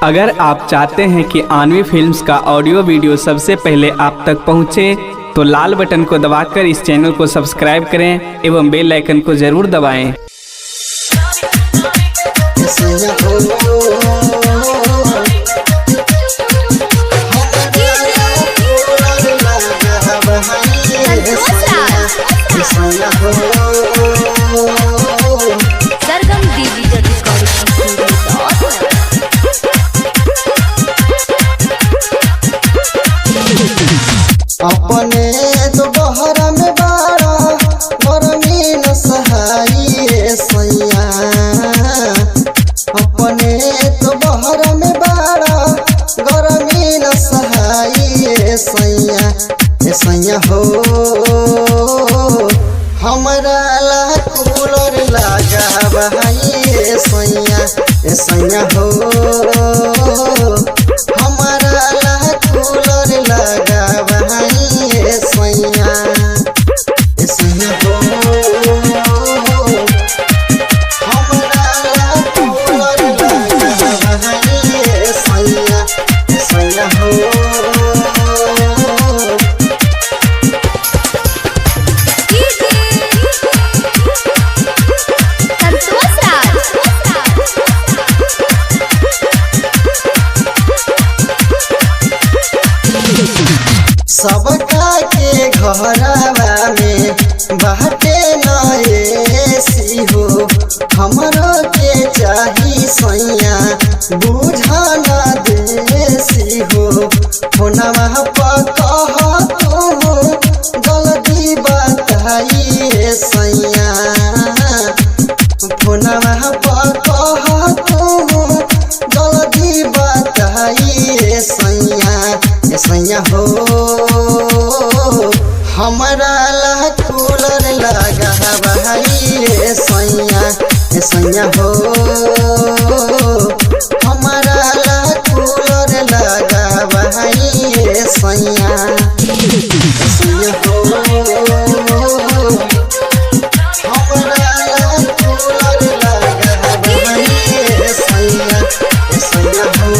अगर आप चाहते हैं कि आनवी फिल्म्स का ऑडियो वीडियो सबसे पहले आप तक पहुंचे, तो लाल बटन को दबाकर इस चैनल को सब्सक्राइब करें एवं बेल आइकन को जरूर दबाएं। सरगम डिजिटल अपने तो बहरा में बारा गरमी न सहाई रे सैया। अपने तो बहरा में बारा गरमी न सहाई रे सैया। ए सैया हो हमरा ला कूलर लगा बहाई रे सैया। ए सैया हो हमरा ला कूलर लगा बहाई रे सैया। ए सैया हो हमरा ला कूलर लगा बहाई रे सैया। ए सैया हो सबका के घरवा में बाटे न एसी हो। हमरो के चाही सैया बुझा न देसी हो। फोनवा पर कह तू जल्दी बताई रे सैया। फोनवा पर कह तू जल्दी बताई रे सैया। ए सैया हो हमरा ला कूलर लगा बहाई रे सैया। ए सैया हो हमरा ला कूलर लगा बहाई रे सैया। ए सैया हो हमरा ला कूलर लगा बहाई रे सैया। ए सैया हो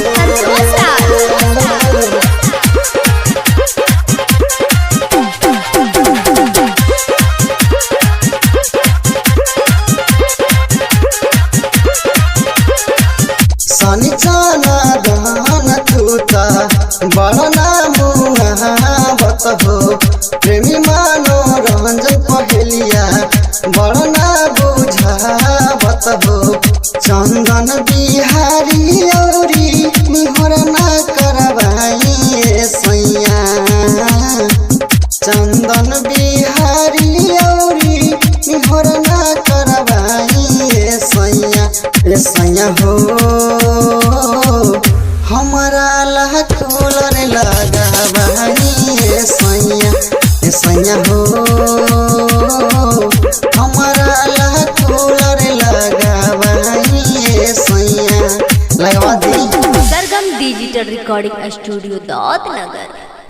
सनिचाना दान थूता बड़ना मुहावत हो। प्रेमी मानो रंजन पहलिया बड़ना बुझावत हो। चंदन बिहारी औरी निहर ना करवाई रे सैया। चंदन बिहारी औरी निहर ना करवाई रे सैया। रे सैया हो हमरा ला कूलर लगा बहाई रे सैया। ए सैया हो हमरा ला कूलर लगा बहाई रे सैया। लगवा दी सरगम डिजिटल रिकॉर्डिंग स्टूडियो नगर।